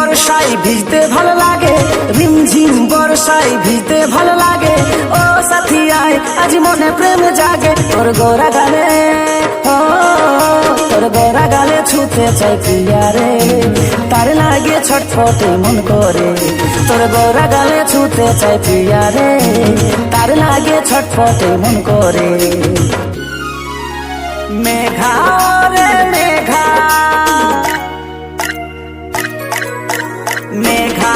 বর্ষায় ভিজতে ভালো লাগে, রিমঝিম বর্ষায় ভিজতে ভালো লাগে। ও সাথী আয় আজ মনে প্রেম জাগে, তোর গোরা গালে তোর গোরা গালে ছুতে চাই প্রিয়া রে, তার লাগে ছটফটে মন করে। তোর গোরা গালে ছুতে চাই প্রিয়া রে, তার লাগে ছটফটে মন করে। মেঘা রে মেঘা, মেঘা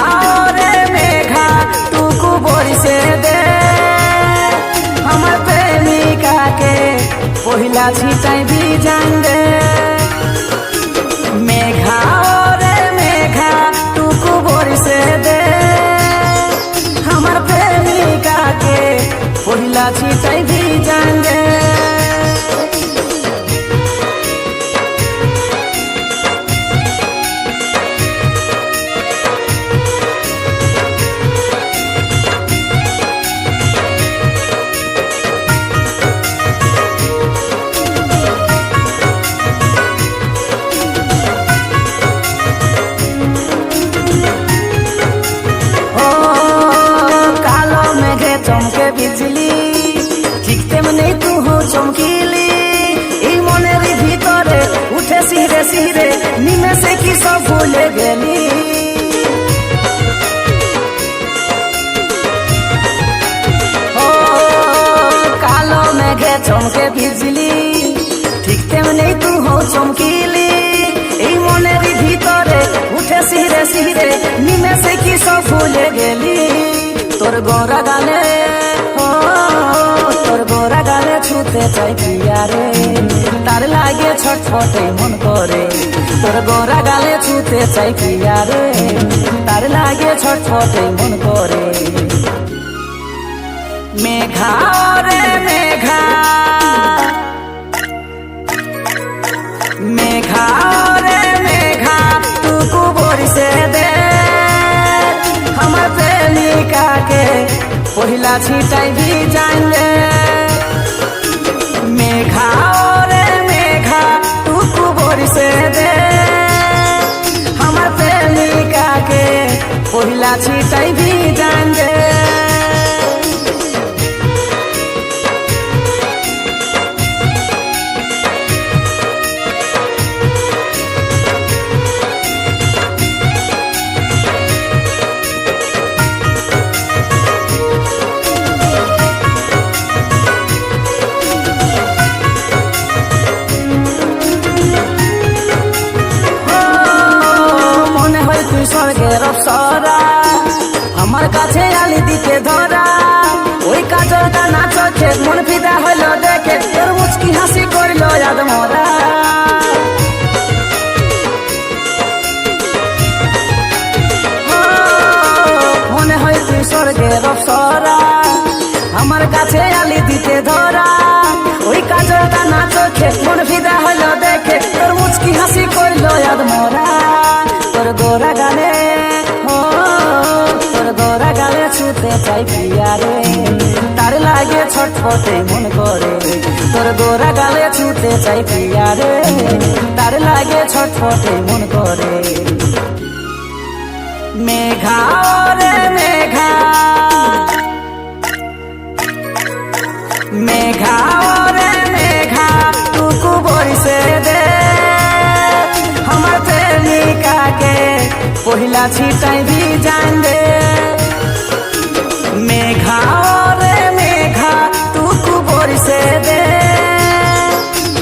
রে মেঘা টুকু বরিশে দে আমার প্রেমিকাকে পহিলা ছিটাই বিজান দে। মেঘা রে মেঘা টুকু বরিশে দে আমার প্রেমিকাকে পহিলা ছিটাই বিজান দে। চমকে বিজলি ঠিক তেমনি তুহু চমকিলি, এই মনের ভিতরে উঠে সিরে সিরে নিমেষে কি সব ভুলে গেলি। ও কালো মেঘে চমকে বিজলি ঠিক তেমনি তুহু চমকিলি, এই মনের ভিতরে উঠে সিরে সিরে নিমেষে কি সব ভুলে গেলি। তোর গোরা গালে তোর গোরা গালে ছুতে চাই প্রিয়া রে, তার লাগে ছটফটে মন করে। তোর গোরা গালে ছুতে চাই প্রিয়া রে, তার লাগে ছটফটে মন করে। মেঘা রে মেঘা, মেঘা রে মেঘা টুকু বরিশে দে আমার প্রেমিকাকে পহিলা ছিটাই বিজান দে। মেঘা রে মেঘা টুকু বরিশে দে আমার প্রেমিকাকে পহিলা ছিটাই বিজান দে। স্বর্গের অপ্সরা আমার কাছে আলি দিতে ধরা, ওই কাজলটা নাচছে মন ফিদা হইল দেখে, তোর মুচকি হাসি করল আদ মরা। মনে হয় তুই স্বর্গের অপ্সরা আমার কাছে আলি দিতে ধরা, ওই কাজলটা নাচছে মন ফিদা হইল দেখে, তোর মুচকি হাসি করল আদ মরা। তোর গোরা গালে তোর গোরা গালে ছুতে চাই প্রিয়া রে, তার লাগে ছটফটে মন করে। তোর গোরা গালে ছুতে চাই প্রিয়া রে, তার লাগে ছটফটে মন করে। মেঘা রে মেঘা, মেঘা রে মেঘা টুকু বরিশে দে আমার প্রেমিকাকে পহিলা ছিটাই বিজান দে। মেঘা রে মেঘা টুকু বরিশে দে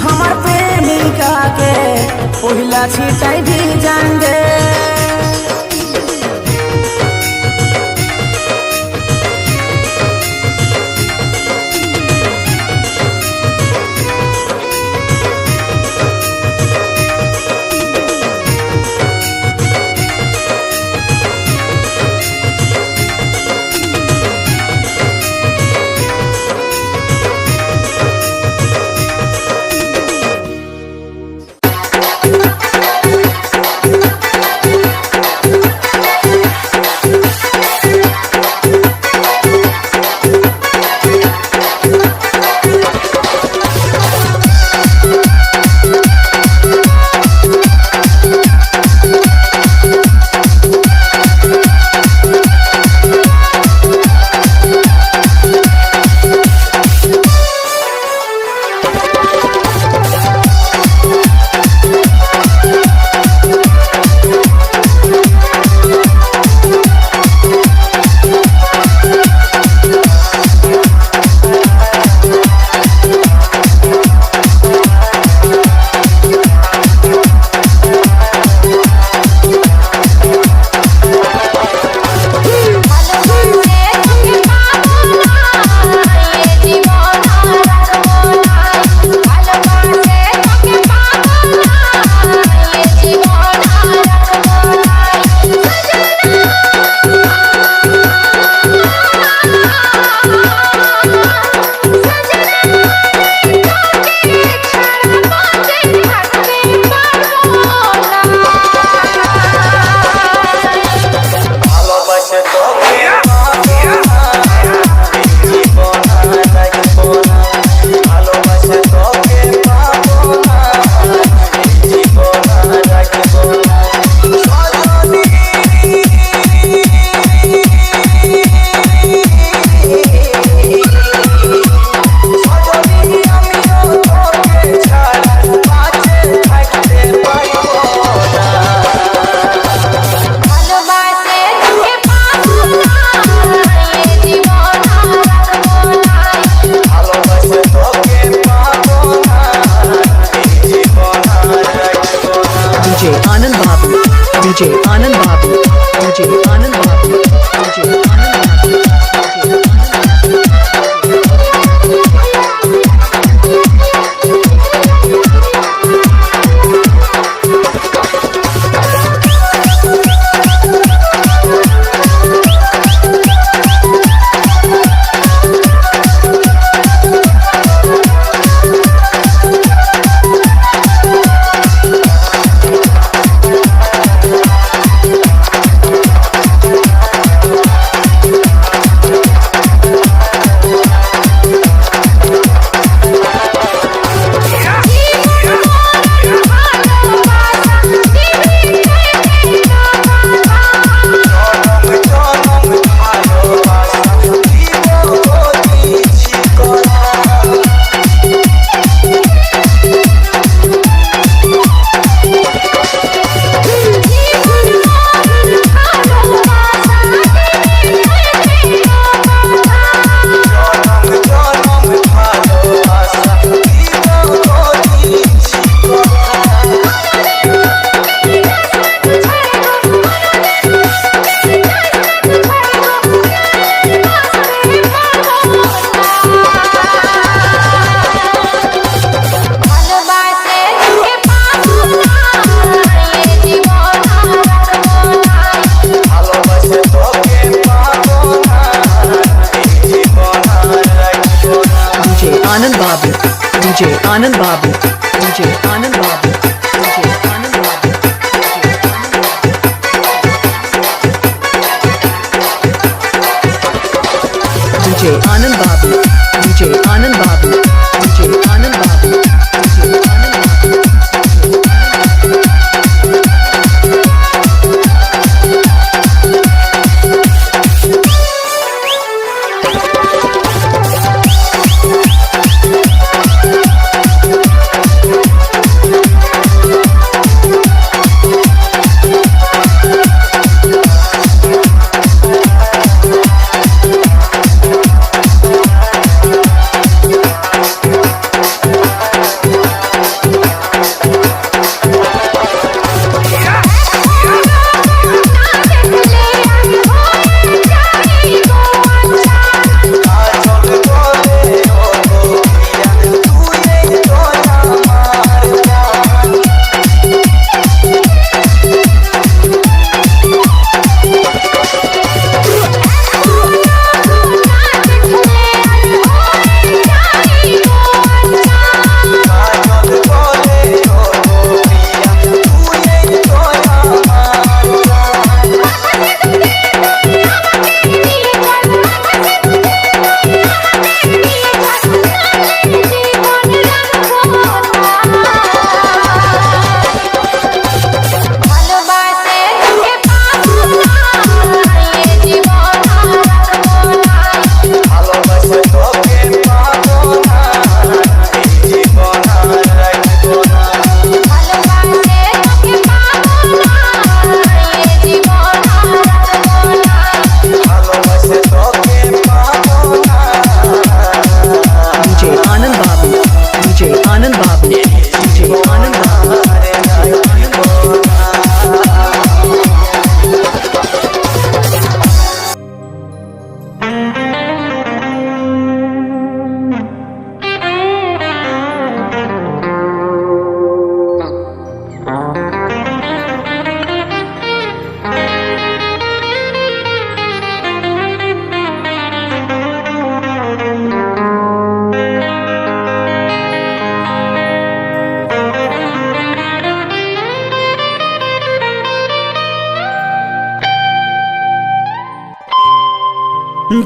আমার প্রেমিকাকে পহিলা ছিটাই বিজান দে। DJ Anand Babu, DJ Anand Babu, DJ Anand Babu, DJ Anand Babu, DJ Anand Babu, DJ Anand Babu, DJ Anand Babu.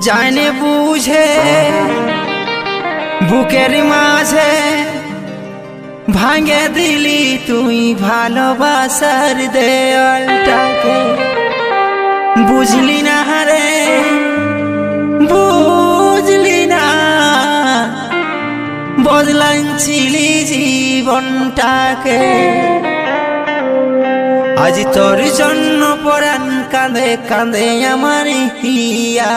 জানে বুঝে বুকের মাঝে ভাঙে দিলি তুই ভালোবাসার দেয়ালটাকে বুঝলি না রে বুঝলি না বদলাচ্ছিলি জীবনটাকে আজ তোর জন্য পরাণ কাঁদে কাঁদে আমার হিয়া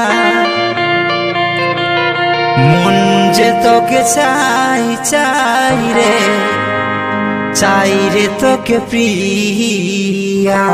মন যে তোকে চাই চাই রে তোকে প্রিয়া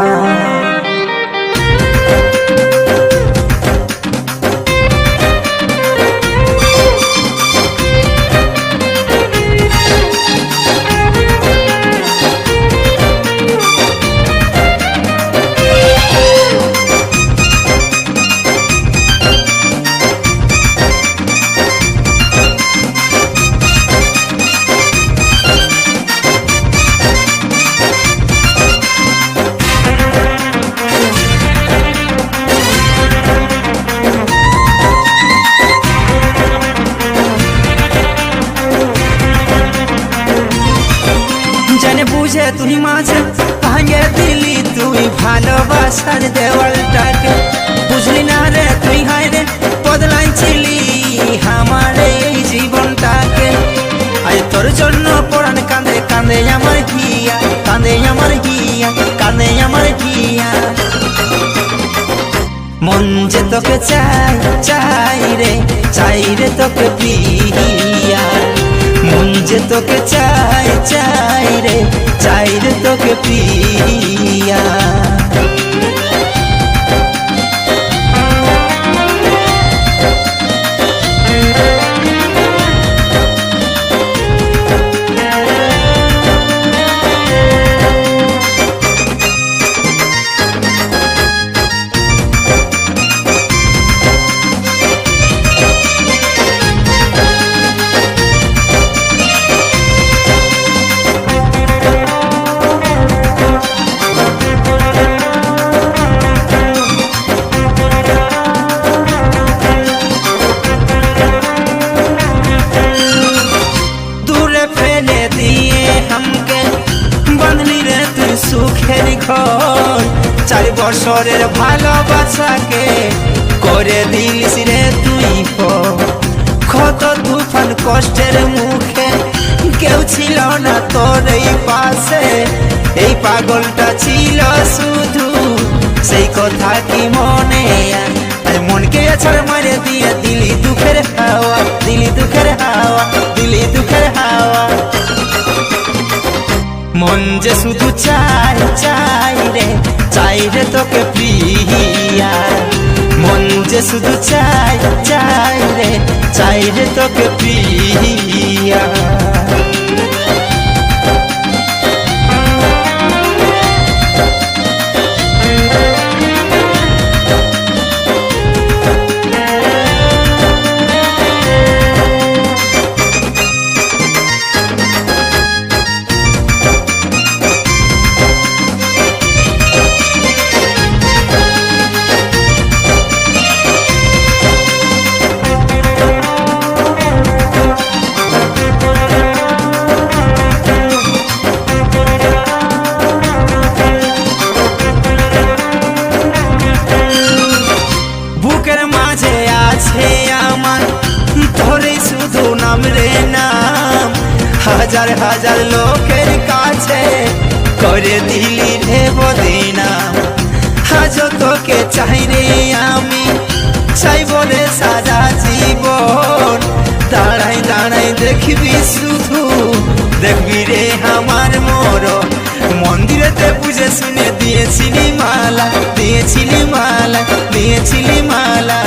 বুঝে তুই মাঝে ভাঙে দিলি তুই ভালোবাসার দেওয়ালটাকে বুঝলি না রে তুই হায় রে বদলাইছিলি আমার এই জীবনটাকে আজ তোর জন্য পরাণ কাঁদে কাঁদে আমার হিয়া কাঁদে আমার হিয়া কাঁদে আমার হিয়া মন যে তোকে চাই রে তোকে প্রিয়া মন যে তোকে চাই রে তোকে প্রিয়া বছরের ভালোবাসাকে করে দিলিস রে তুই কত তুফান কষ্টের মুখে কেউ ছিল না তোর এই পাশে এই পাগলটা ছিল শুধু সেই কথা কি মনে মনকে ছাড় মারে দিয়ে দিলি দুঃখের হাওয়া দিলি দুঃখের হাওয়া দিলি দুঃখের হাওয়া মন যে শুধু চাই চাই রে তোকে প্রিয়া মন যে শুধু চাই চাই রে তোকে প্রিয়া হাজার হাজার লোকের কাছে করে দিলি রে বদনাম আজ তোকে চাই রে আমি চাইব রে সারা জীবন দাঁড়াই দাঁড়াই দেখবি শুধু দেখবি রে আমার মরণ মন্দিরেতে বুঝে শুনে দিয়েছিলি মালা দিয়েছিলি মালা দিয়েছিলি মালা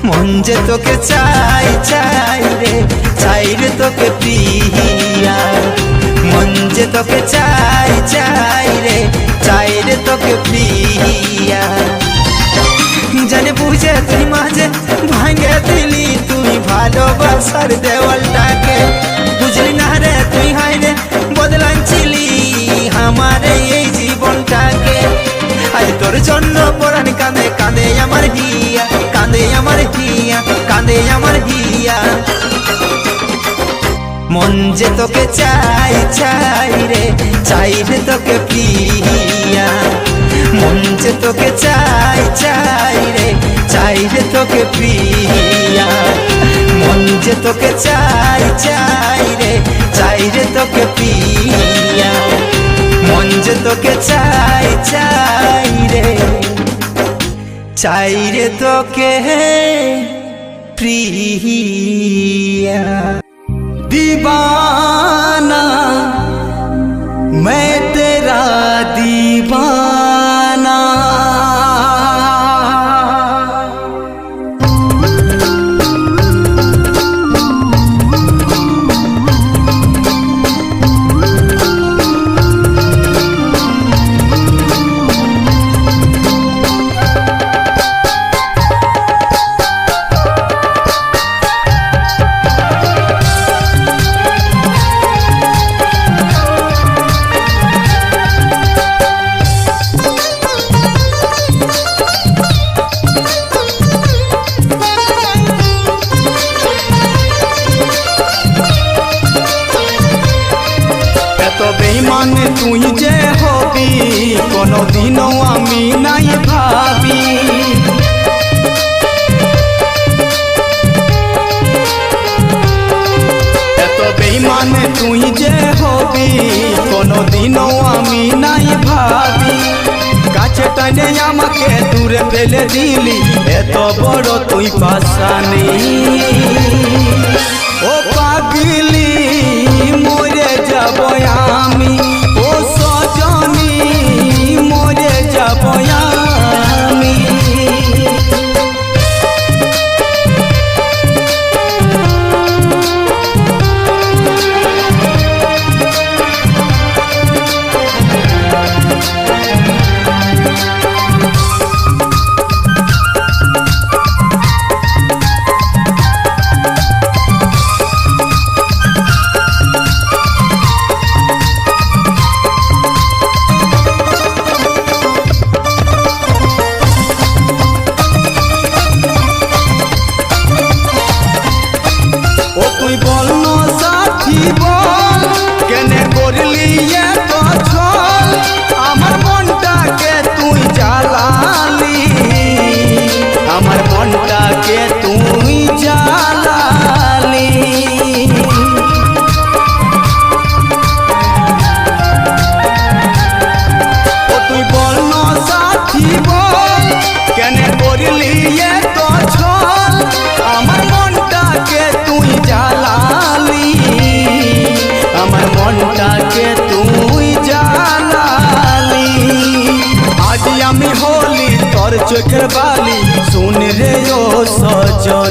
মন যে তোকে চাই চাই রে তোকে প্রিয়া মন যে তোকে চাই চাই রে তোকে প্রিয়া জানে বুঝে তুই মাঝে ভাঙে দিলি তুই ভালোবাসার দেওয়ালটাকে বুঝলি না রে তুই হাই রে বদলাচ্ছিলি আমার এই জীবনটাকে আজ তোর জন্য পরাণ কাঁদে কাঁদে আমার হিয়া কাঁদে আমার হিয়া কাঁদে আমার হিয়া মন যে তোকে চাই চাই রে তোকে প্রিয়া মন যে তোকে চাই চাই রে তোকে প্রিয়া মন যে তোকে চাই চাই রে তোকে প্রিয়া মন যে তোকে চাই চাই রে তোকে প্রিয়া दीवाना मैं तेरा दीवाना বেইমানে তুই যে হবি কোনদিনও আমি নাই ভাবি এত বেইমানে তুই যে হবি কোনদিনও আমি নাই ভাবি কাছে টানে আমাকে দূরে ফেলে দিলি এত বড় তুই পাশানি ও পাগলি মরে যাব আমি ও সজনী মরে যাব আমি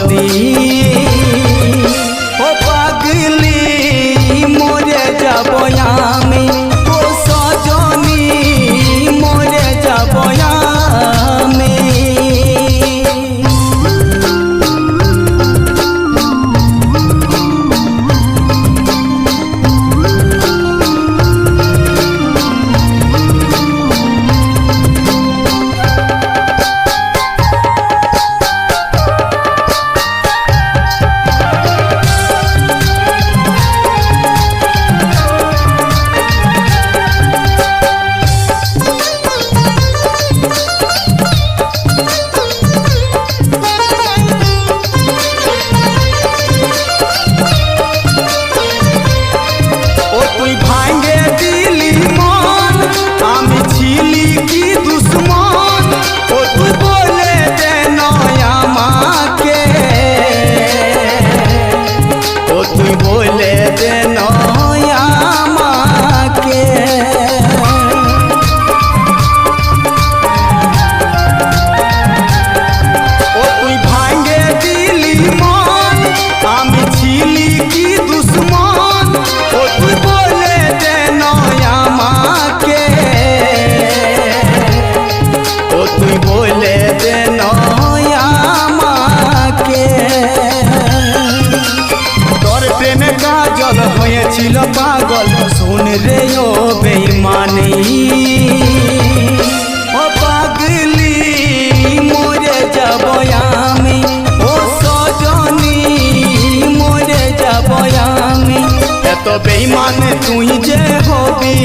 যদি ও পাগলি মরে যাব আমি, ও সজনী মরে যাব আমি। হয়েছিল পাগল শুন রে ও বেঈমানি, ও পাগলি মরে যাব আমি, ও সজনী মরে যাব আমি। এত বেঈমান তুই যে হবি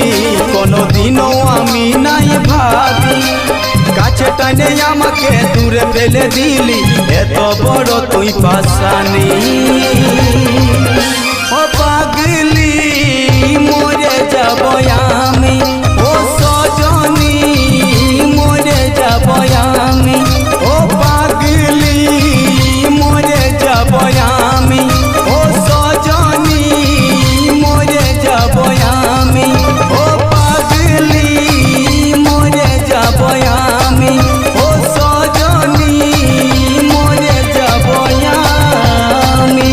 কোনদিনও আমি নাই ভাবি, কাছে টানে আমাকে দূরে ফেলে দিলি, এত বড় তুই পাশানি। ও পাগলি মরে যাব আমি, ও সজনী মরে যাব আমি, ও পাগলি মরে যাব আমি, ও সজনী মরে যাব আমি, ও পাগলি মরে যাব আমি, ও সজনী মরে যাব আমি।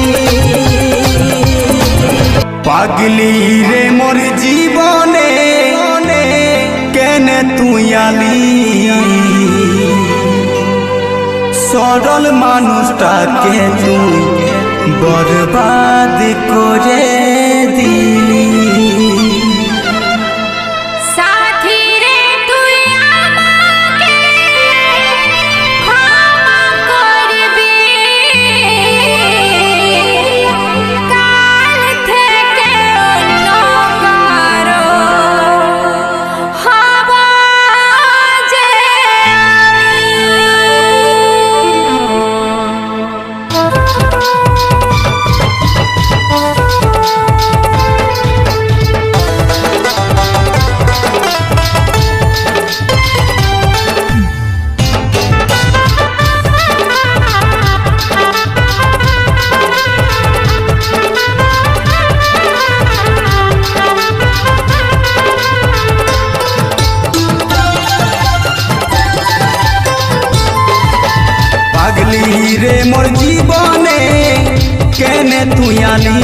পাগলি রে মোর জীবনে কেনে তুই আলি, সরল মানুষটাকে তুই বরবাদ করে দিলি। রে মোর জীবনে কেনে তুই আলি,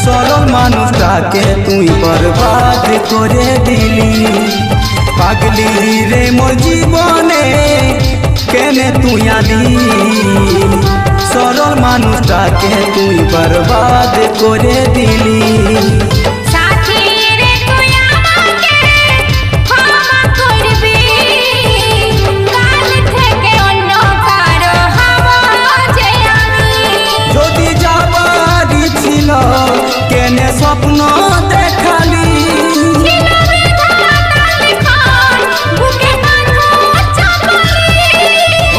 সরল মানুষটাকে তুই বরবাদ করে দিলি। পাগলি রে মোর জীবনে কেনে তুই আলি, সরল মানুষটাকে তুই বরবাদ করে দিলি। কেনে স্বপ্ন দেখালি,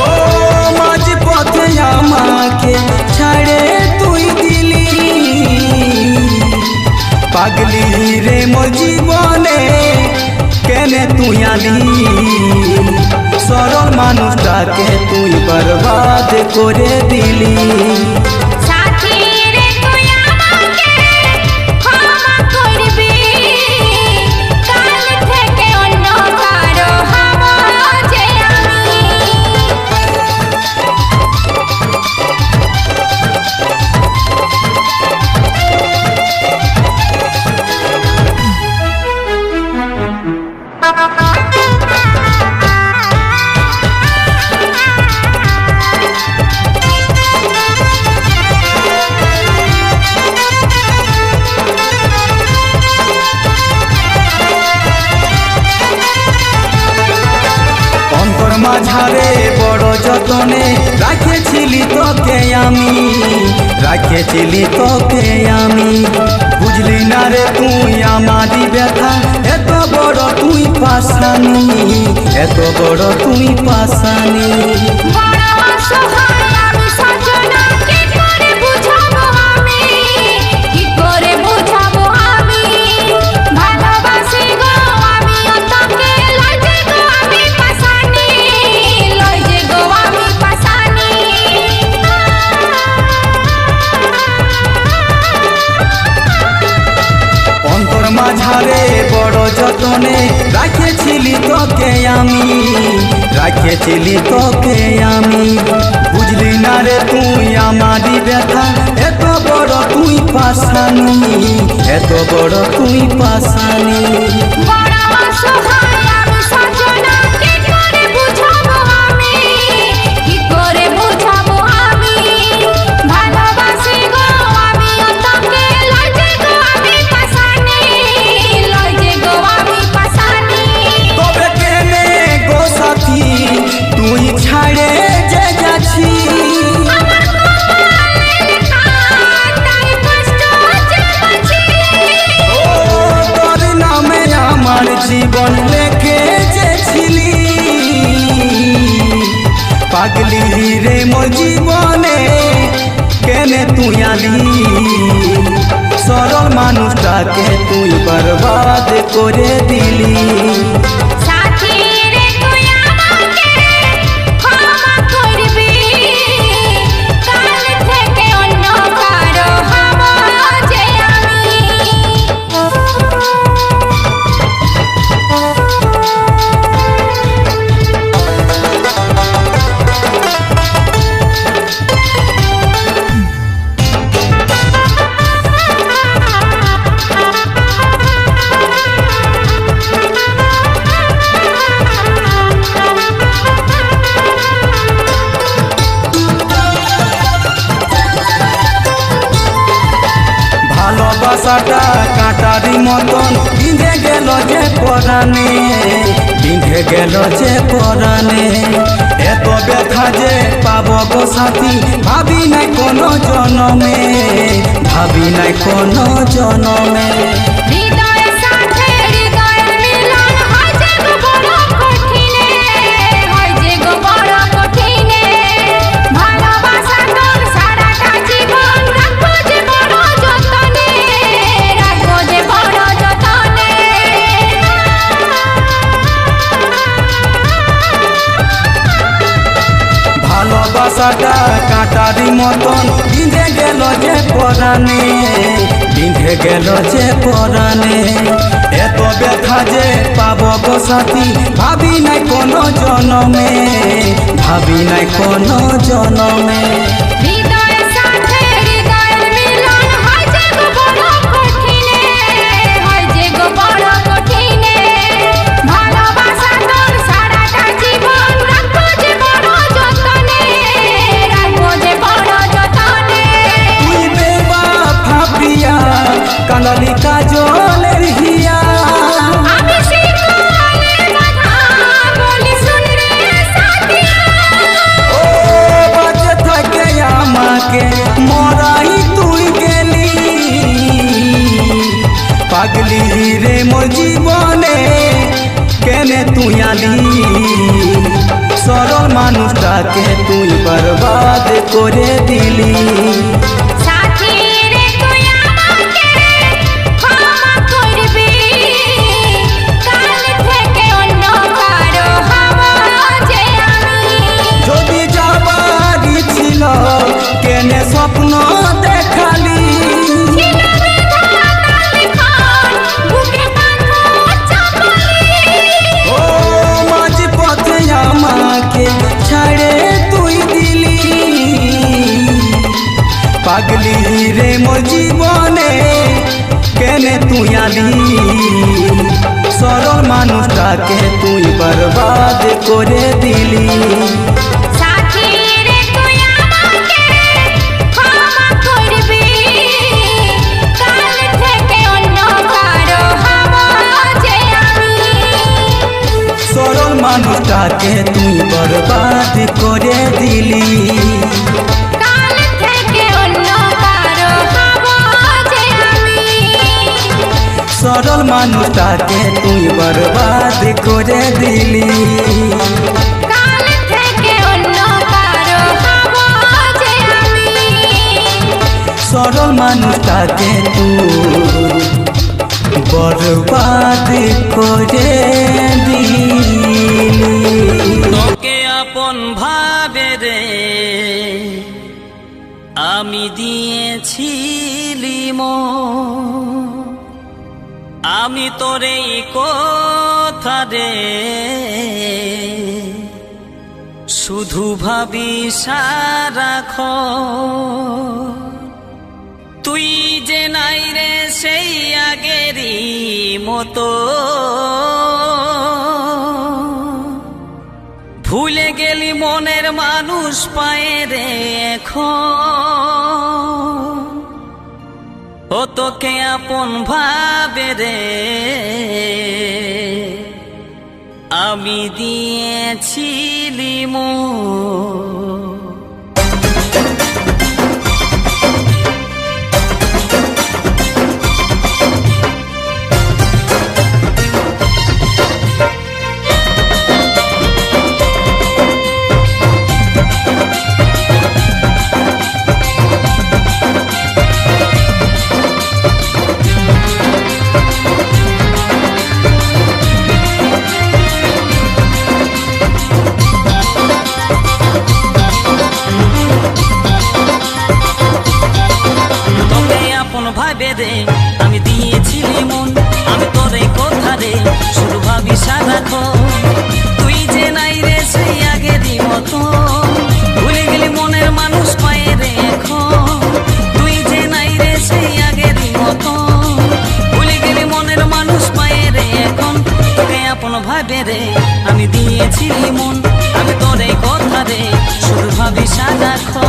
ও মাঝ পথে আমাকে ছাড়ে তুই দিলি। পাগলি রে মোর জীবনে কেনে তুই আলি, সরল মানুষটাকে তুই বরবাদ করে দিলি। মাঝারে বড় যতনে রাখেছিলি তোকে আমি, রাখেছিলি তোকে আমি। বুঝলি না রে তুই আমারই ব্যথা, এত বড় তুই পাশানি, এত বড় তুই পাশানি। বড় অসহায় আমি সজনা, কি করে বুঝাবো আমি, কি করে বুঝাবো আমি, ভালোবাসি গো আমি তোকে, লই যে গো আমি পাশানি, লই যে গো আমি পাশানি। অন্তর মাঝারে বড় যতনে রাখেছিলি তোকে আমি, রাখেছিলি তোকে আমি। বুঝলি না রে তুই আমারই ব্যথা, এত বড় তুই পাশানি, এত বড় তুই পাশানি। বড় অসহায় আমি সজনা, কি করে বুঝাবো আমি, কি করে বুঝাবো আমি, ভালোবাসি গো আমি তোকে, লই যে গো আমি পাশানি, লই যে গো আমি পাশানি। তবে কেনে গো সাথী তুই ছাড়ে যে যাচ্ছি, আমার কপালে লেখা তাই কষ্ট যে বাঁচি। ও তোর নামে আমার জীবন লেখে যেছিলি, পাগলি রে মোর জীবনে কেনে তুই আলি, সরল মানুষটাকে তুই বরবাদ করে দিলি। সাথী রে তুই আমাকে ক্ষমা করবি, কাল থেকে অন্য কারো হব যে আমি। ভালোবাসাটা কাঁটারি মতন বিঁধে গেল যে পরাণে, বিঁধে গেল যে পরাণে। এত ব্যথা যে পাবো গো সাথী, ভাবি নাই কোনো জনমে, ভাবি নাই কোনো জনমে। হৃদয়ের সাথে হৃদয়ের মিলন হয় যে গো বড় কঠিনে, হয় যে গো বড় কঠিনে, ভালোবাসা তোর সারাটা জীবন রাখবো যে বড় যতনে, রাখবো যে বড় যতনে। ভালোবাসাটা কাঁটারি মতন বিঁধে গেল যে পরাণে, বিঁধে গেল যে পরাণে। এত ব্যথা যে পাবো গো সাথী, ভাবি নাই কোনো জনমে, ভাবি নাই কোনো জনমে। হৃদয়ের সাথে হৃদয়ের মিলন হয় যে গো বড় কঠিনে, হয় যে গো বড় কঠিনে, ভালোবাসা তোর সারাটা জীবন রাখবো যে বড় যতনে, রাখবো যে বড় যতনে। তুই বেওয়াফা প্রিয়া, কাঁদালি কাজলের হিয়া, আমি শিকলে বাঁধা বলি শুন রে সাথিয়া। ও বাজে থাকে আমাকে মরাই তুই গেলি, পাগলি রে মোর জীবনে কেনে তুই আলি, সরল মানুষটাকে তুই বরবাদ করে দিলি। সাথী রে তুই আমাকে ক্ষমা করবি, কাল থেকে অন্য কারো হব যে আমি। যদি যাবারই ছিল কেনে স্বপ্ন দেখালি, ছিল বিধাতার লিখন, বুকে পাথর চাপালি। ও মাঝ পথে আমাকে ছাড়ে তুই দিলি, পাগলি রে মোর জীবনে কেনে তুই আলি, সরল মানুষটাকে তুই বরবাদ করে দিলি। সাথী রে তুই আমাকে ক্ষমা করবি, কাল থেকে অন্য কারো হব যে আমি। সরল মানুষটাকে তুই বরবাদ মানুষটাকে তুই বরবাদ করে দিলি। কাল থেকে অন্য কারো হবো যে আমি, সরল মানুষটাকে তুই বরবাদ করে দিলি। তোকে আপন ভাবে রে আমি দিয়েছিলি মন, আমি তোরে কথা রে শুধু ভাবি সারাক্ষণ। তুই যে নাই রে সেই আগেরই মতো, ভুলে গেলি মনের মানুষ পায়ে রে এখন। ও তোকে আপন ভাবে রে আমি দিয়েছিলি মন। ভাবে রে আমি দিয়েছিলি মন, আমি তোর এই কথা রে শুধু ভাবি সারাক্ষণ। তুই যে নাই রে সেই আগেরই মতো, ভুলে গেলি মনের মানুষ পায়ে রে এখন। তুই যে নাই রে সেই আগেরই মতো, ভুলে গেলি মনের মানুষ পায়ে রে এখন। তোকে আপন ভাবে রে আমি দিয়েছিলি মন, আমি তোর এই কথা রে শুধু ভাবি সারাক্ষণ।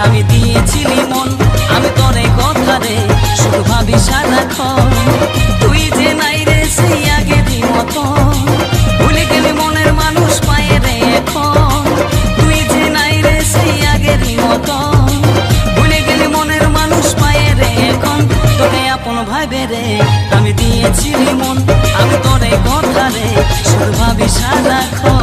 আমি দিয়েছিলি মন, আমি তোর এই কথা রে শুধু ভাবি সারাক্ষণ। তুই যে নাই রে সেই আগেরই মতো, ভুলে গেলি মনের মানুষ পায়ে রে এখন। তুই যে নাই রে সেই আগেরই মতো, ভুলে গেলি মনের মানুষ পায়ে রে এখন। তোকে আপন ভাবে রে আমি দিয়েছিলি মন, আমি তোর এই কথা রে শুধু ভাবি সারাক্ষণ।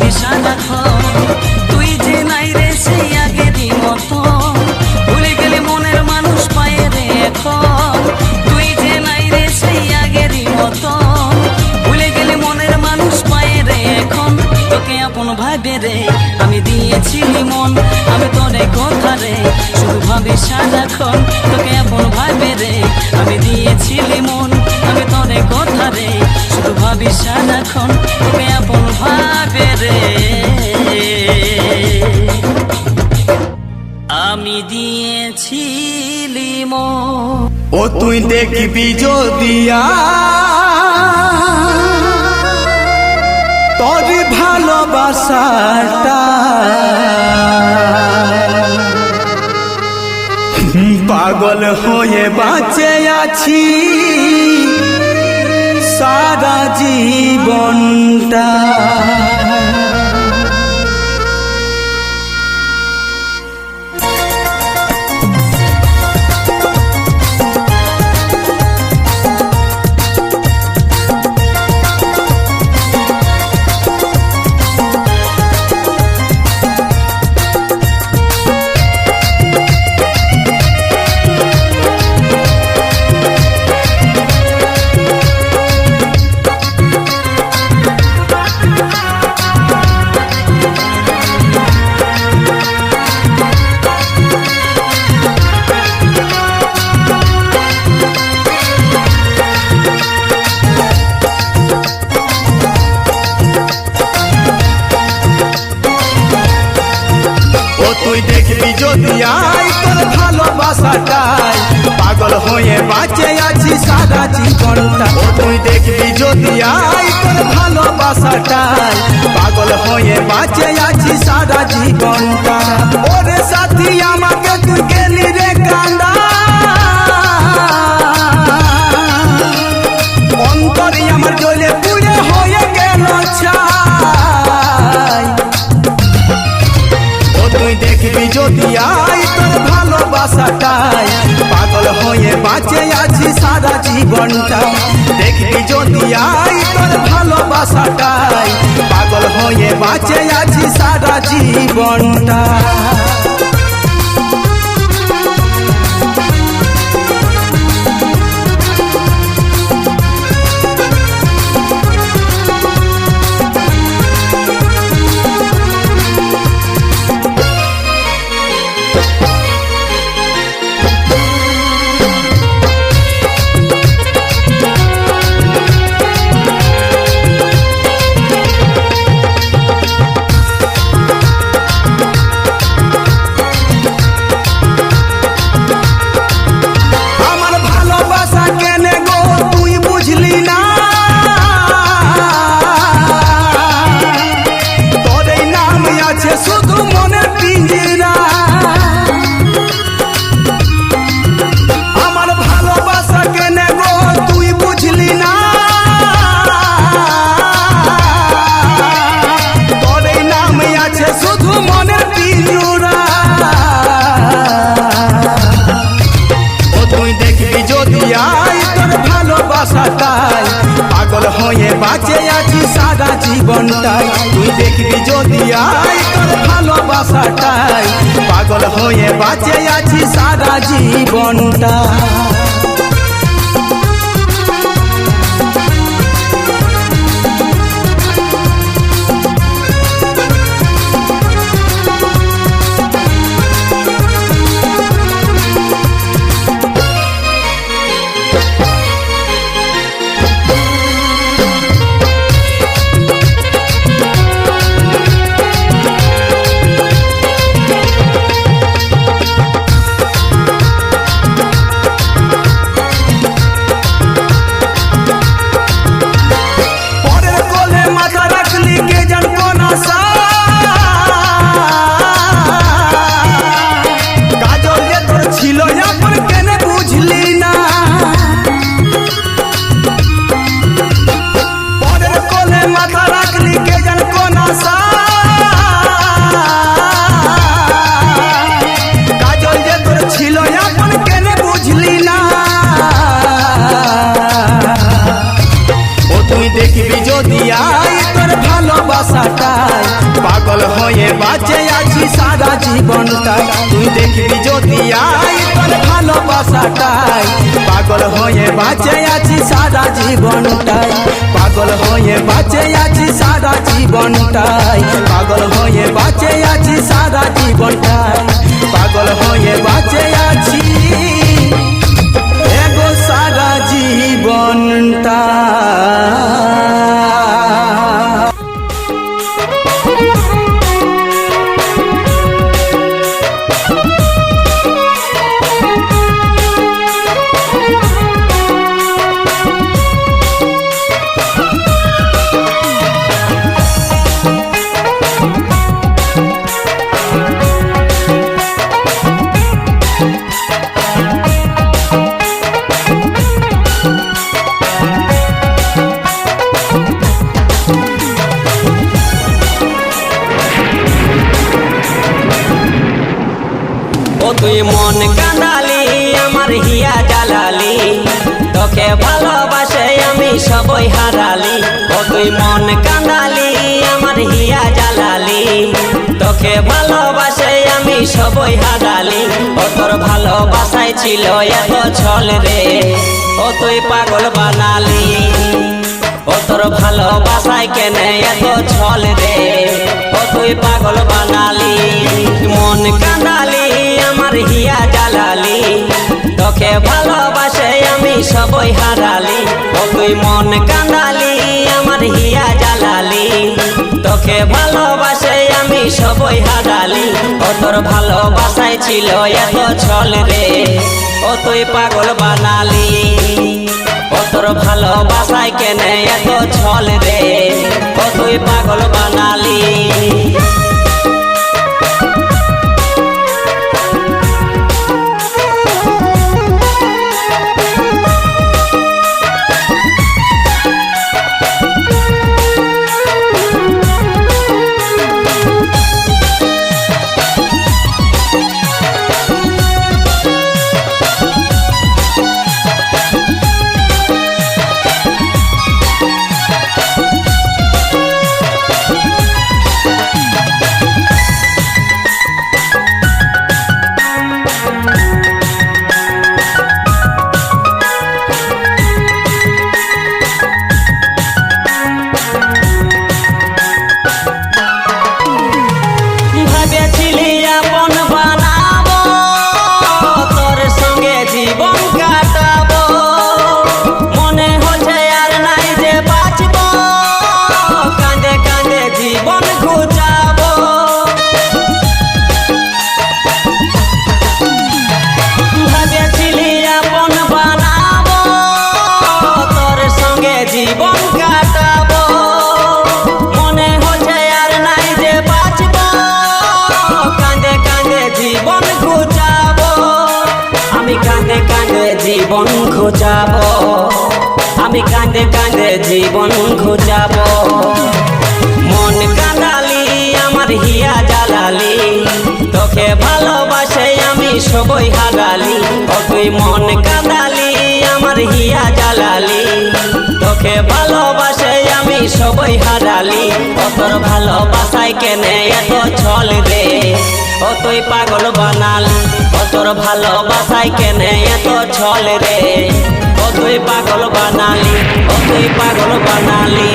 ভাবি সারাক্ষণ তুই যে নাই রে সেই আগেরই মতো ভুলে গেলে মনের মানুষ পায়ে রে এখন তুই যে নাই রে সেই আগেরই মতো ভুলে গেলে মনের মানুষ পায়ে রে এখন তোকে আপন ভাবে রে আমি দিয়েছিলি মন আমি তোরে কথা রে শুধু ভাবি সারাক্ষণ তোকে আপন ভাবে রে আমি দিয়েছিলি মন আমি তোরে কথা রে শুধু ভাবি সারাক্ষণ তোকে আপন ভাবে রে আমি দিয়েছিলি মন ও তুই দেখবি যদিয়া তোর ভালোবাসাটা পাগল হয়ে বাঁচে আছি সারা জীবনটা তুই দেখবি যদি আই তোর ভালোবাসাটাই পাগল হয়ে বাঁচে আছি সারা জীবনটা ও তুই দেখবি যদি আই তোর ভালোবাসাটাই পাগল হয়ে বাঁচে আছি সারা জীবনটা ওরে সাথী আমাকে তুই গেলি রে কান্দা অন্তরে আমার জ্বলে পুড়ে হয়ে গেল ছাই তুই দেখবি যদি আই তোর ভালোবাসাটাই পাগল হয়ে বাঁচে আছি সারা জীবনটা দেখবি যদি আই তোর ভালোবাসাটাই পাগল হয়ে বাঁচে আছি সারা জীবনটা পাগল হয়ে বাঁচে আছি সারা জীবনটাই তুই দেখবি যদি আই তোর ভালোবাসাটাই পাগল হয়ে বাঁচে আছি সারা জীবনটা হয়ে বাঁচে আছি সারা জীবনটাই তুই দেখবি যদি আই তোর ভালোবাসাটাই পাগল হয়ে বাঁচে আছি সারা জীবনটাই পাগল হয়ে বাঁচে আছি সারা জীবনটাই পাগল হয়ে বাঁচে আছি সারা জীবনটাই পাগল হয়ে বাঁচে আছি এগো সারা জীবনটা। ও তুই মন কাঁদালি আমার হিয়া জ্বালালি তোকে ভালোবাসে আমি সবই হারালি ও তুই মন কাঁদালি আমার হিয়া জ্বালালি তোকে ভালোবাসে আমি সবই হারালি ও তোর ভালোবাসায় ছিল এত ছল রে ও তুই পাগল বানালি ও তোর ভালোবাসায় কেনে এত ছল রে ও তুই পাগল বানালি মন কাঁদালি আমার হিয়া জ্বালালি তোকে ভালোবাসে আমি সবই হারালি ও তুই মন কাঁদালি আমার হিয়া জ্বালালি তোকে ভালোবাসে আমি সবই হারালি ও তোর ভালোবাসায় ছিল এত ছল রে ও তুই পাগল বানালি ও তোর ভালোবাসায় কেনে এত ছল রে ও তুই পাগল বানালি জীবন ঘুচাবো আমি কাঁদে কাঁদে জীবন ঘুচাবো মন কাঁদালি আমার হিয়া জ্বালালি তোকে ভালোবাসে আমি সবই হারালি ও তুই মন কাঁদালি আমার হিয়া জ্বালালি তোকে ভালোবাসে আমি সবই হারালি ও তোর ভালোবাসায় কেনে এত ছল রে ও তুই পাগল বানালি ও তোর ভালোবাসায় কেনে এত ছল রে ও তুই পাগল বানালি ও তুই পাগল বানালি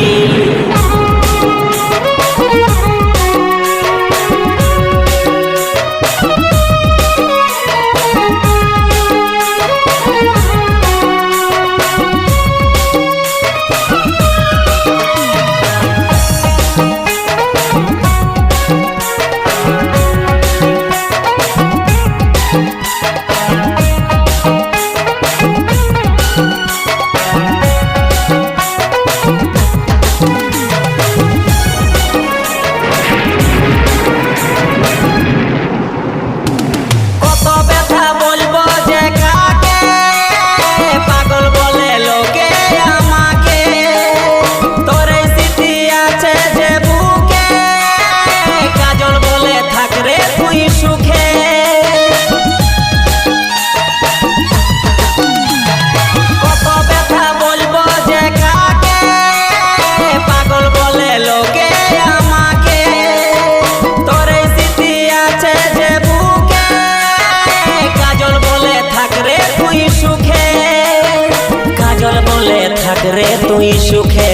রে তুই সুখে,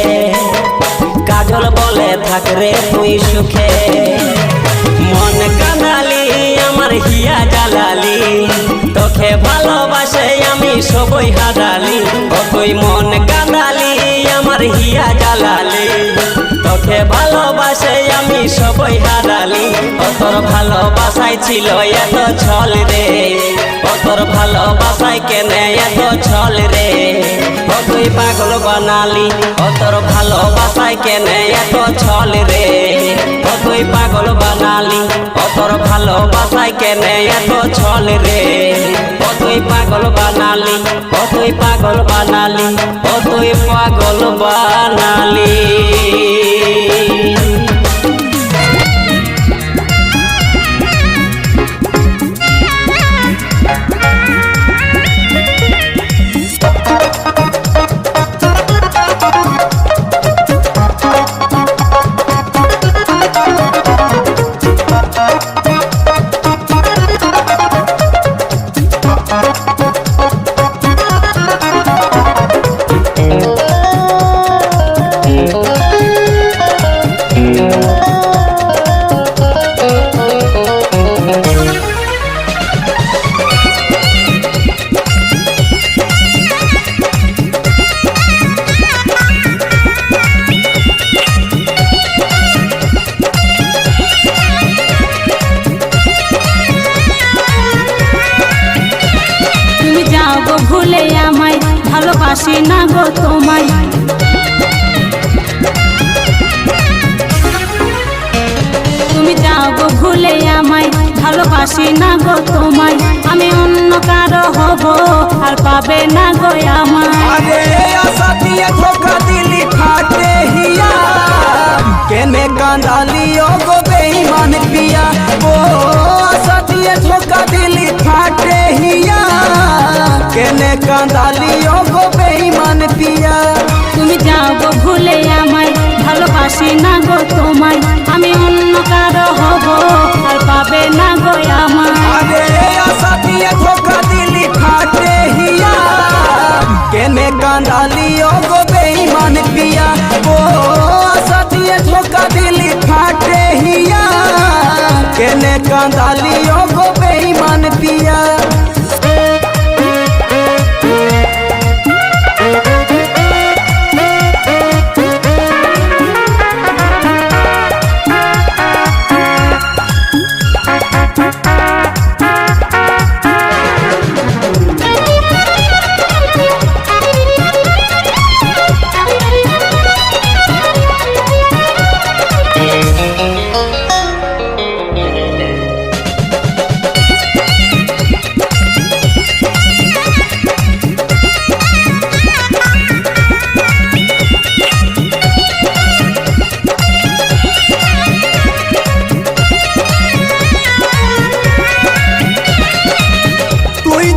কাজল বলে থাক রে তুই সুখে। মন কাঁদালি আমার হিয়া জ্বালালি, তোকে ভালোবাসে আমি সবই হারালি। ও তুই মন কাঁদালি আমার হিয়া জ্বালালি, তোকে ভালোবাসে আমি সবই হারালি। ও তোর ভালোবাসায় ছিল এত ছল রে, ও তোর ভালোবাসায় কেনে এত ছল রে। ও তুই পাগল বানালি, ও তোর ভালোবাসায় কেনে এত ছল রে। ও তুই পাগল বানালি, ও তোর ভালোবাসায় কেনে এত ছল রে। ও তুই পাগল বানালি, ও তুই পাগল বানালি, ও তুই পাগল বানালি। ভুলে আমায় ভালোবাসি না গো তোমায়, তুমি যাও গো ভুলে আমায় ভালোবাসি না গো তোমায়। আমি অন্য কারো হব আর পাবে না গো আমায়। अरे आशा दिए धोखा दिली फाटे हिया, केने कांदाली ओ गो बेईमान पिया। ओ आशा दिए धोखा दिली फाटे हिया, केने कांदाली ओ गो बेईमान पिया। তুমি যাও গো ভুলে আমায় ভালোবাসি না গো তোমায়। আমি অন্য কারো হব আর পাবে না গো আমায়। अरे आशा दिए धोखा दिली फाटे हिया, केने कांदाली ओ गो बेईमान पिया। ओ आशा दिए धोखा दिली फाटे हिया, केने कांदाली ओ गो बेईमान पिया।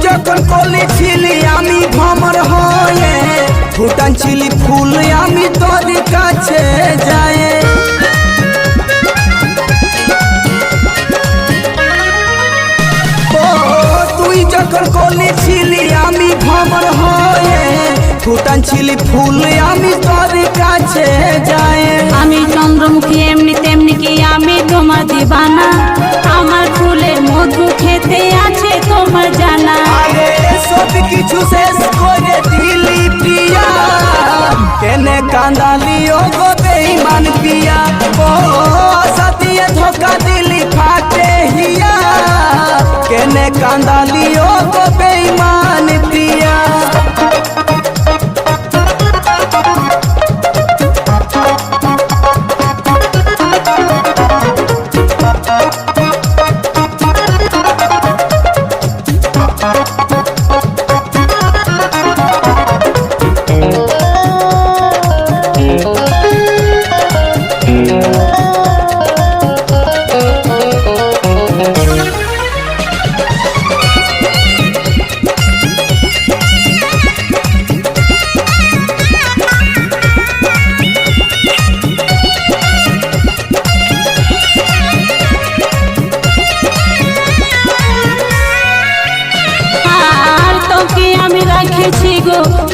যখন কলি ছিলি আমি ভ্রমর হয়ে, ফুটান ছিলি ফুল আমি তোর কাছে যায়। ও তুই যখন কলি ছিলি আমি ভ্রমর হয়ে, ফুটান ছিলি ফুল আমি তোর কাছে যায়। আমি চন্দ্রমুখী এমনি তেমনি কি আমি তোমার দিবানা, আমার ফুলের মধু খেতে আছে তোমার জানা। আরে সব কিছু শেষ করে দিলি প্রিয়া, কেনে কাঁদালি ও গো বেঈমান পিয়া। ও আশা দিয়ে ধোকা দিলি ফাটে হিয়া, কেনে কাঁদালি ও গো বেঈমান প্রিয়া।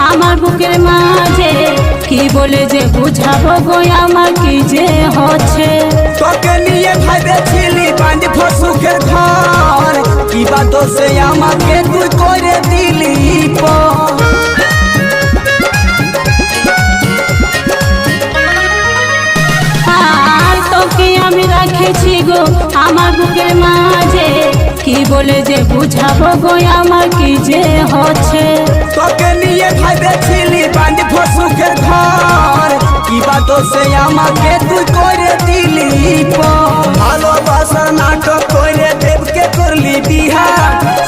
আমার বুকের মাঝে কি বলে যে বুঝাবো গো আমাকে যে হচ্ছে তোকে নিয়ে ভাবেছিলি বাঁধ সুখের ঘর কি বা দোষে আমাকে তুই করে দিলি আর তোকে আমি রাখেছি গো আমার বুকের মাঝে কি বলে যে বুঝাবো গো আমাকে যে হচ্ছে তোকে নিয়ে ভাবেছিলি বাঁধ সুখের ঘর কি বা দোষে আমাকে তুই করে দিলি ভালোবাসার নাটক করে দেবকে করলি বিহা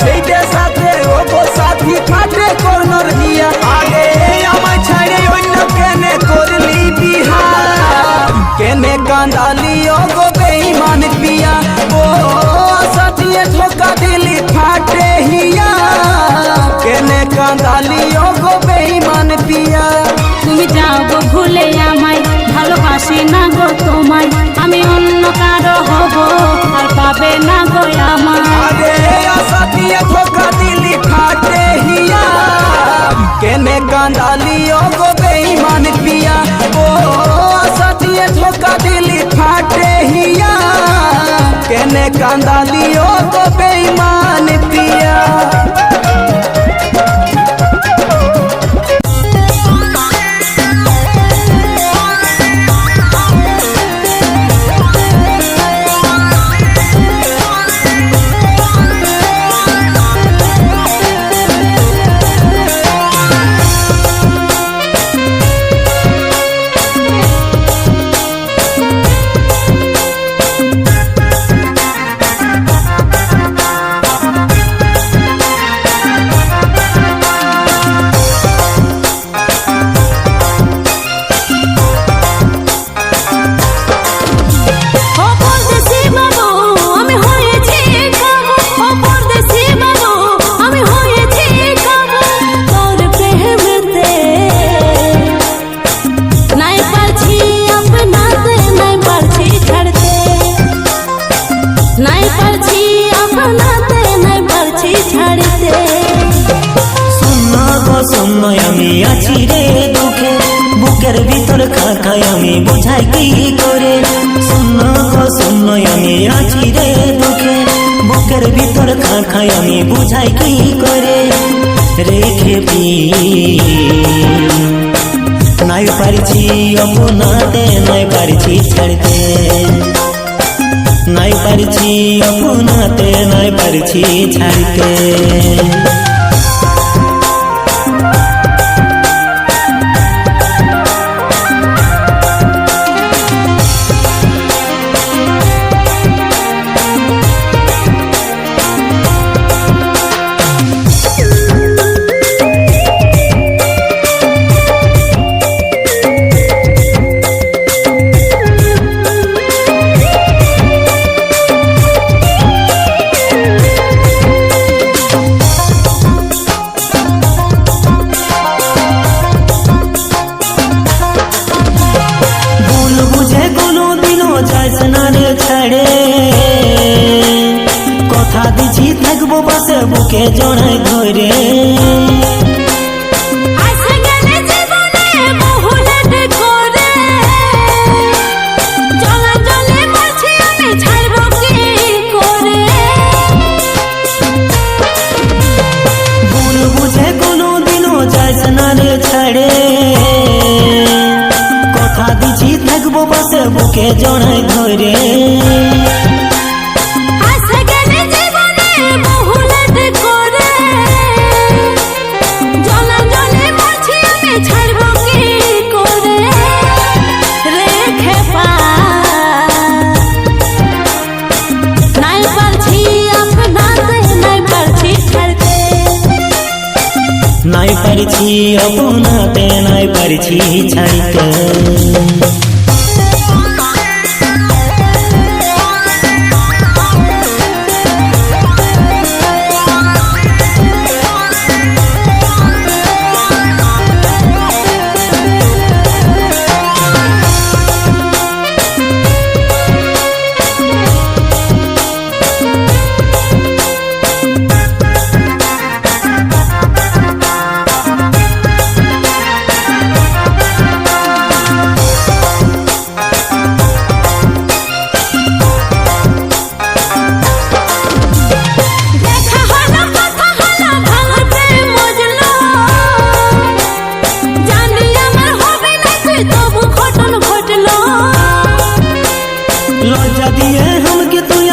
সেইটার সাথে ওগো সাথী কাটে করনোর বিয়া আগে আমায় ছাড়ে অন্য কেনে করলি বিহা কেনে কান্দালি ওগো বেঈমান পিয়া ও সাথিয়ে ধোকা দিলি ফাটে হিয়া কেনে কান্দালি ওগো বেঈমান পিয়া তুমি যাও গো ভুলে আমায় ভালোবাসি না গো তোমায় আমি অন্য কারো হব আর পাবে না গো আমায় আরে আশা দিয়ে ধোকা দিলি ফাটে হিয়া কেনে কান্দালি ওগো বেঈমান পিয়া ও আশা দিয়ে ধোকা দিলি ফাটে হিয়া কেনে কান্দালি ওগো বেঈমান পিয়া আমি আছি রে দুঃখে বুকের ভিতর খাখাই আমি বোঝাই কি করে শূন্য গো শূন্য আমি আছি রে দুঃখে বুকের ভিতর খাখাই আমি বোঝাই কি করে রেখে নাই পারছি আপনাতে নাই পারছি ছাড়তে নাই পারছি আপনাতে নাই পারছি ছাড়তে কথা দিছি থাকবো পাশে বুকে জড়াই ধরে ভুল বুঝে কোনো দিনও যাইস না রে ছাড়ে কথা দিছি থাকবো পাশে বুকে জড়াই ধরে নাই পারছি আপনাতে নাই পারছি ছাড়তে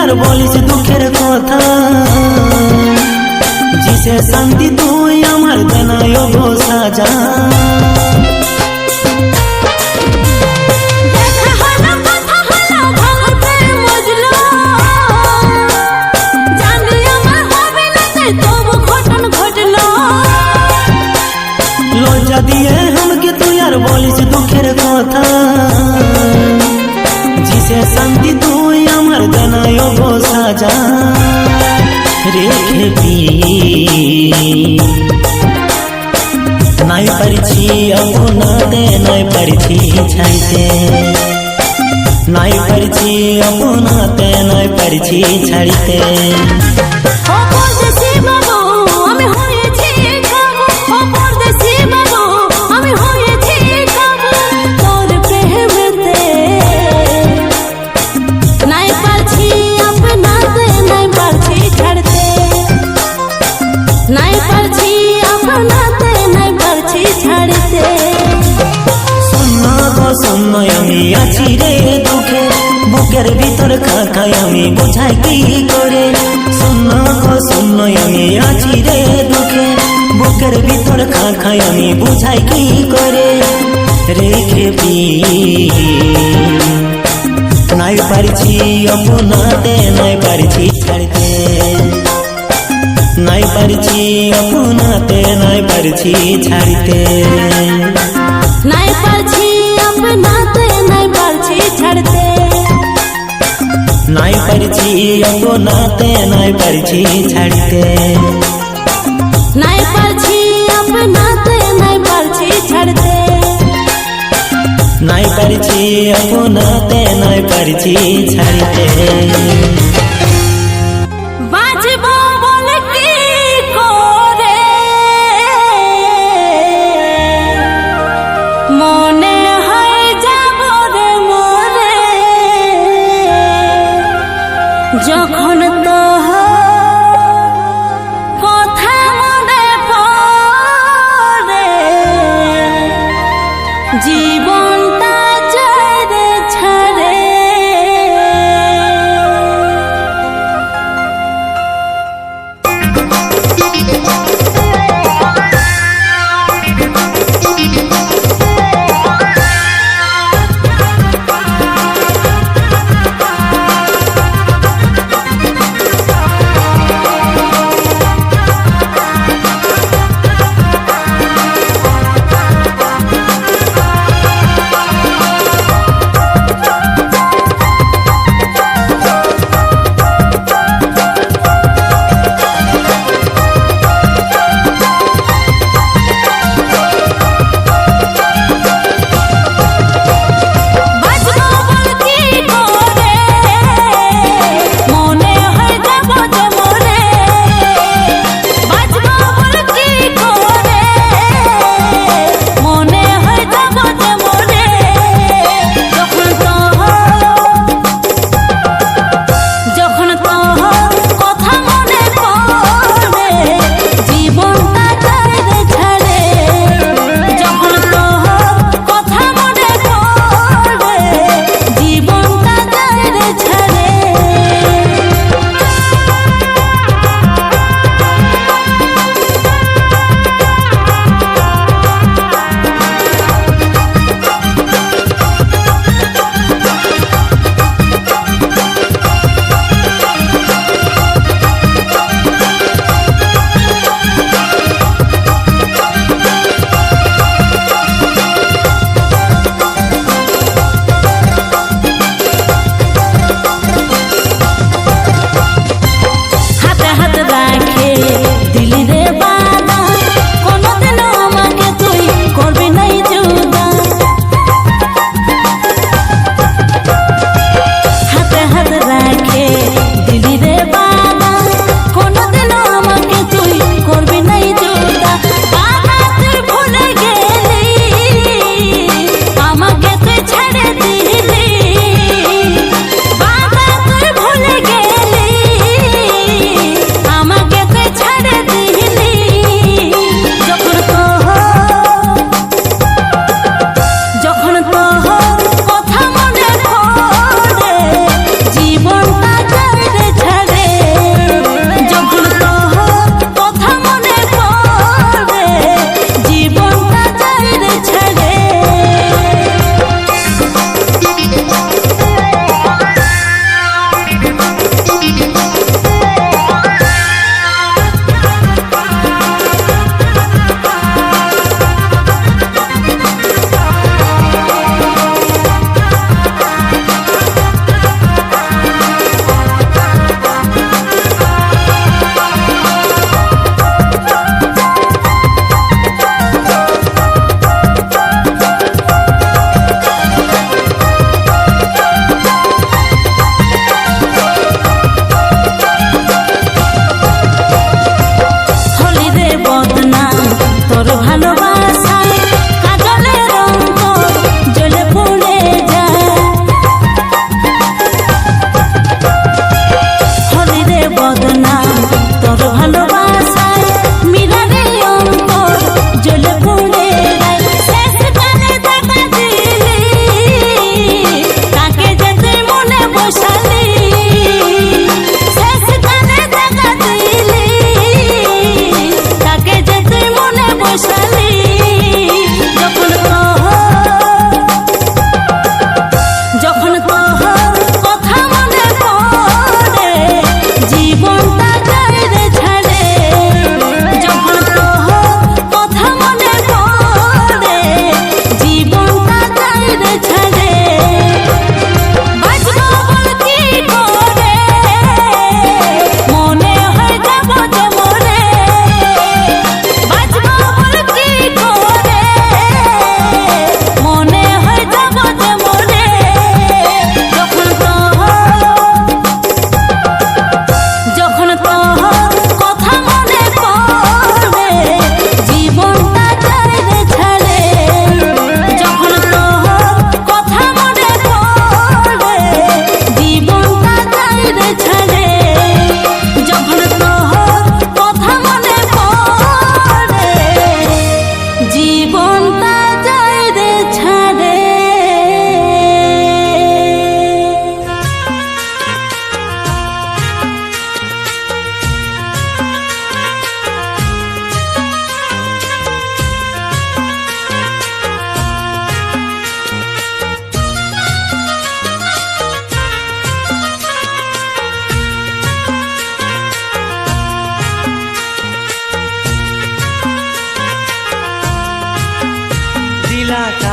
আর বলিস দুঃখের কথা জিসে শান্তি তুই আমার দেনায় গো সাজা দেখা হলো কথা হলো ভালো প্রেম বুঝলো জানি আমার হবে না তাই তবু ঘটন ঘটলো লজ্জা দিয়ে আমাকে তুই আর বলিস দুঃখের কথা জিসে শান্তি তুই আমার দেনায় গো সাজা রেখে নাই পারছি আপনাতে নাই পারছি ছাড়তে নাই পারছি আপনাতে নাই পারছি ছাড়তে ও পরদেশি বাবু আমি হয়েছি কাবু ও পরদেশি বাবু আমি হয়েছি কাবু তোর প্রেমেতে নাই পারছি আপনাতে নাই পারছি ছাড়তে নাই পারছি আপনাতে নাই পারছি ছাড়তে শূন্য আমি আছি রে দুঃখে বুকের ভিতর খাকাই আমি বোঝাই কি করে শূন্য আমি আছি রে দুঃখে বুকের ভিতর খাকাই আমি বোঝাই কি করে রেখে নাই পারছি আপনাতে নাই পারছি ছাড়তে নাই পারছি আপনাতে নাই পারছি ছাড়তে নাই পারছি আপনাতে নাই পারছি ছাড়তে নাই পারছি আপনাতে নাই পারছি ছাড়তে নাই পারছি আপনাতে নাই পারছি ছাড়তে নাই পারছি আপনাতে নাই পারছি ছাড়তে বাঁচবো বলে কি করে মনে হয় যাব রে মরে যখন তো কথা মনে পড়ে জীবনটা ছেড়ে ছাড়ে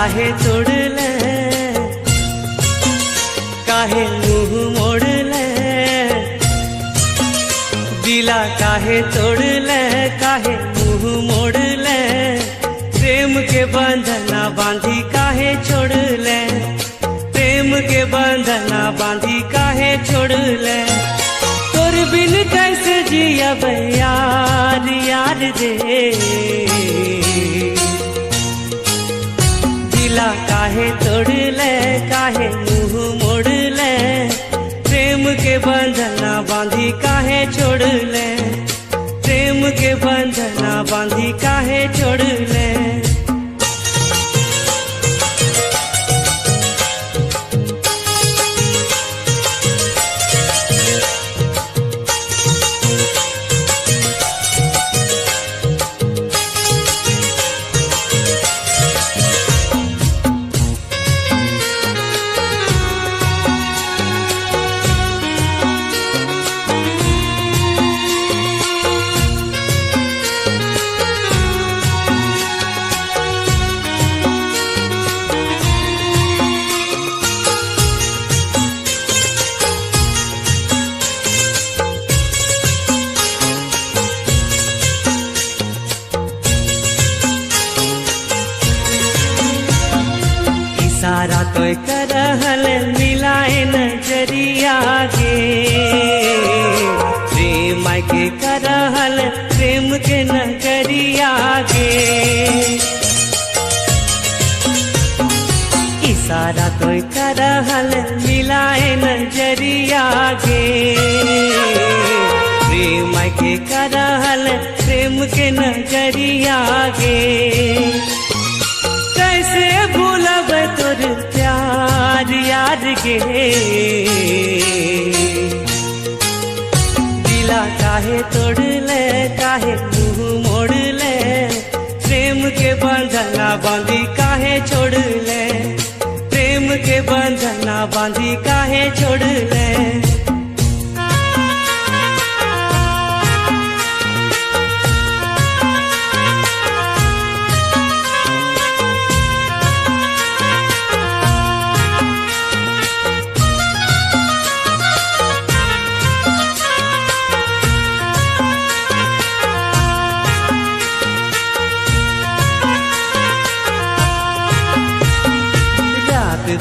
काहे तोड़ले काहे मुंह मोड़ले दिला काहे तोड़ले काहे मुंह मोड़ले प्रेम के बंधना बांधी काहे छोड़ले प्रेम के बंधना बांधी काहे छोड़ले तोर बिन कैसे जियब यार यार रे दिला काहे तोड़ले काहे मुंह मोड़ले प्रेम के बंधना बांधी काहे छोड़ले प्रेम के बंधना बांधी काहे छोड़ले सारा तो करहल मिलाए नजरिया गे प्रेम के करहल प्रेम के नजरिया गे इशारा तो करहल मिलाए नजरिया गे प्रेम के करहल प्रेम के नजरिया गे कैसे भूलब तोर प्यार यार गे दिला काहे तोड़ले काहे मुंह मोड़ले प्रेम के बंधना बांधी काहे छोड़ले प्रेम के बंधना बांधी काहे छोड़ले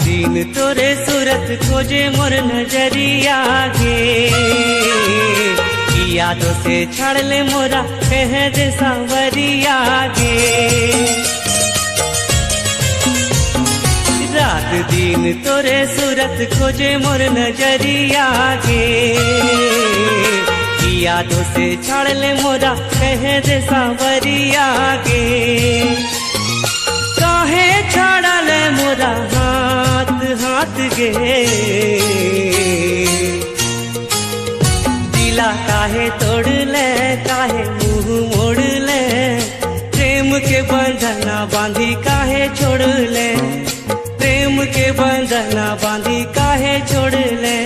दिन तोरे सूरत खोजे मोर नजरिया गे यादों से छाड़ ले मोरा कह दे सांवरिया गे रात दिन तोरे सूरत खोजे मोर नजरिया गे यादों से छाड़ ले मोरा कह दे सांवरिया गे काहे छाड़ा ले मोरा हाथ हाथ गे दिला काहे तोड़ले काहे मुंह मोड़ले प्रेम के बंधना बांधी काहे छोड़ले प्रेम के बंधना बांधी काहे छोड़ले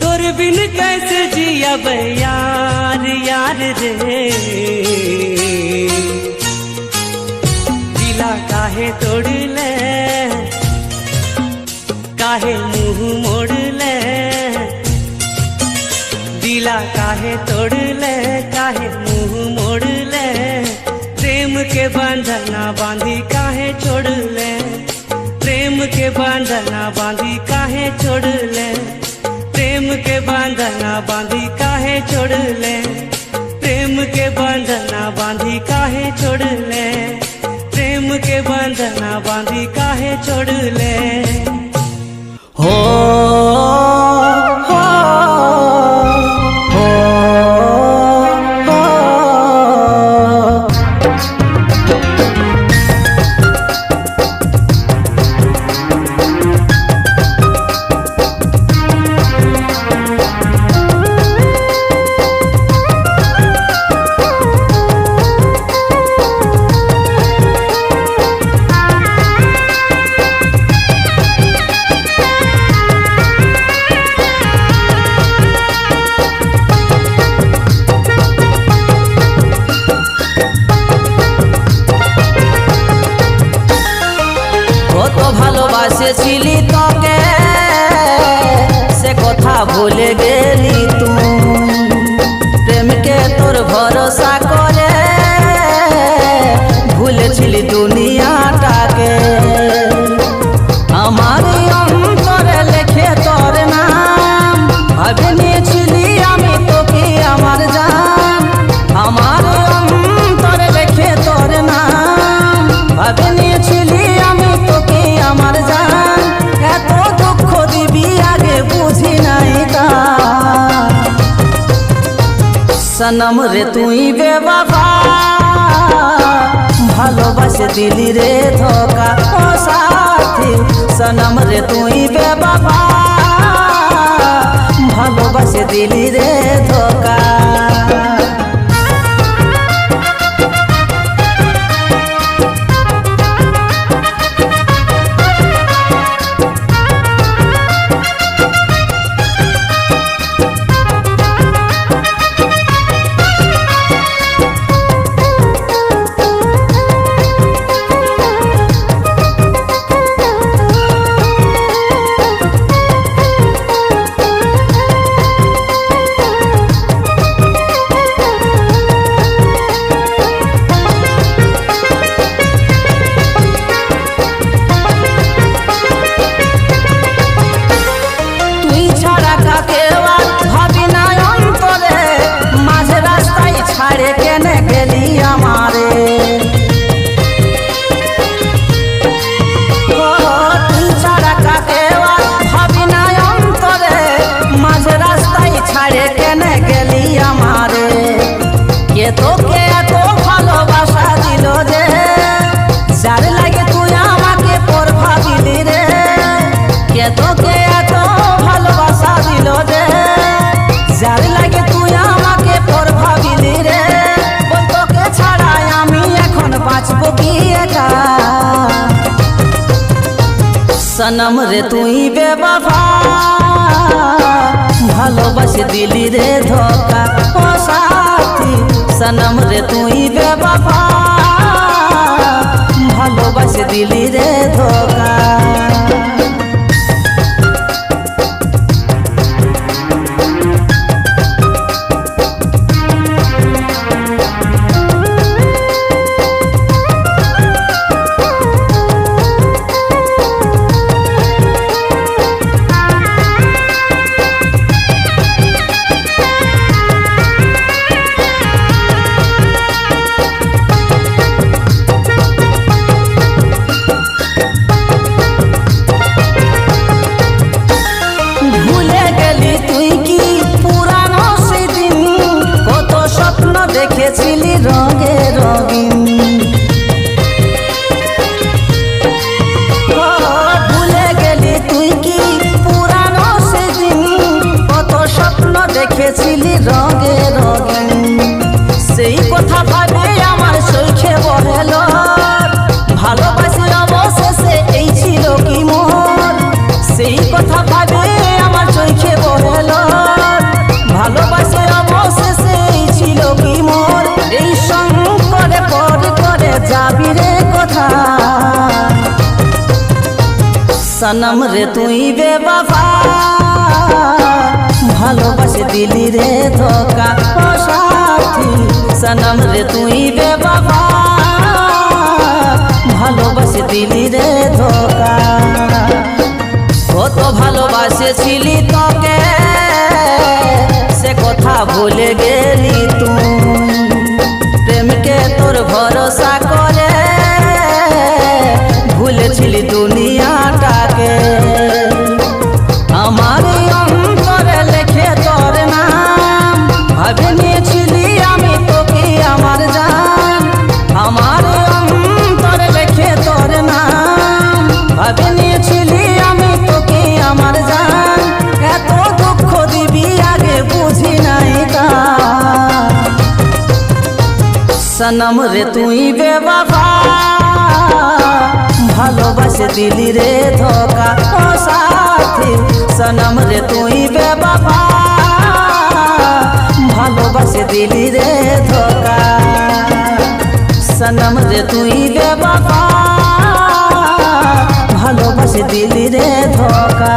तोर बिन कैसे जियब यार यार रे काहे तोड़ले काहे मुंह मोड़ले दिला काहे तोड़ले काहे मुंह मोड़ले प्रेम के बंधना बांधी काहे छोड़ले प्रेम के बंधना बांधी काहे छोड़ले प्रेम के बंधना बांधी काहे छोड़ले प्रेम के बंधना बांधी काहे छोड़ले प्रेम के बंधना बांधी काहे छोड़ले हो ভালোবাসেছিলি তোকে সে কথা ভুলে গেলি তুই প্রেমকে তোর ভরসা করে ভুলেছিলি দুনিয়াটাকে আমার অন্তরে লেখে তোর নাম ভাবে নিয়েছিলি আমি তোকে আমার জান আমার অন্তরে লেখে তোর নাম ভাবে নিয়েছিলি আমি তোকে আমার জান এত দুঃখ দিবি আগে বুঝি নাই তা সনম রে তুই বেওয়াফা ভালোবাসে দিলি রে ধোকা ও সাথী সনম রে তুই বেওয়াফা ভালোবাসে দিলি রে ধোকা তোকে এত ভালোবাসা দিল যে যার লাগে তুই আমাকে পর ভাবিলি রে কে তোকে এত ভালোবাসা দিল যে যার লাগে তুই আমাকে পর ভাবিলি রে বল তোকে ছাড়াই আমি এখন বাঁচবো কি একা সনম রে তুই বেওয়াফা ভালোবাসে দিলি রে ধোকা ও সাথী সনম রে তুই বেওয়াফা ভালোবাসে দিলি রে ধোকা দেখেছিলি রঙে রঙিন ভুলে গেলি তুই কি পুরানো সেদিন কত স্বপ্ন দেখেছিলি রঙে রঙিন সেই কথা ভাবে আমার চোখে বহেল ভালোবাসি অবশেষে এই ছিল কি মোর সেই কথা ভাবে আমার চোখে বহেল ভালোবাসি অবশেষে এই ছিল কি মোর এই সংকটে পরে করে যাবি রে কথা সনম রে তুই বেওয়াফা ভালোবাসে দিলি রে ধোকা ও সাথী সনম রে তুই বেওয়াফা ভালোবাসে দিলি রে ধোকা কত ভালোবাসেছিলি তোকে সে কথা ভুলে গেলি তুই প্রেমকে তোর ভরসা করে ভুলেছিলি দুনিয়াটাকে আমার অন্তরে লেখে তোর নাম ভাবে নিয়েছিলি আমি তোকে আমার জান আমার অন্তরে লেখে তোর নাম ভাবে নিয়েছিলি আমি তোকে আমার জান এত দুঃখ দিবি আগে বুঝি নাই তা সনম রে তুই বেওয়াফা ভালোবাসে দিলি রে ধোকা ও সাথী সনম রে তুই বেওয়াফা ভালোবাসে দিলি রে ধোকা সনম রে তুই বেওয়াফা ভালোবাসে ভালোবাসে দিলি রে ধোকা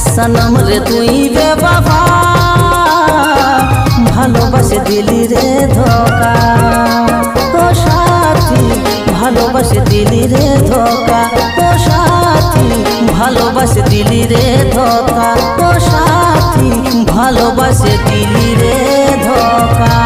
সনম রে তুই বেবাবা ভালোবাসে দিলি রে ধোকা ও সাথী ভালোবাসে দিলি রে ধোকা ও সাথী ভালোবাসে দিলি রে ধোকা ও সাথী ভালোবাসে দিলি রে ধোকা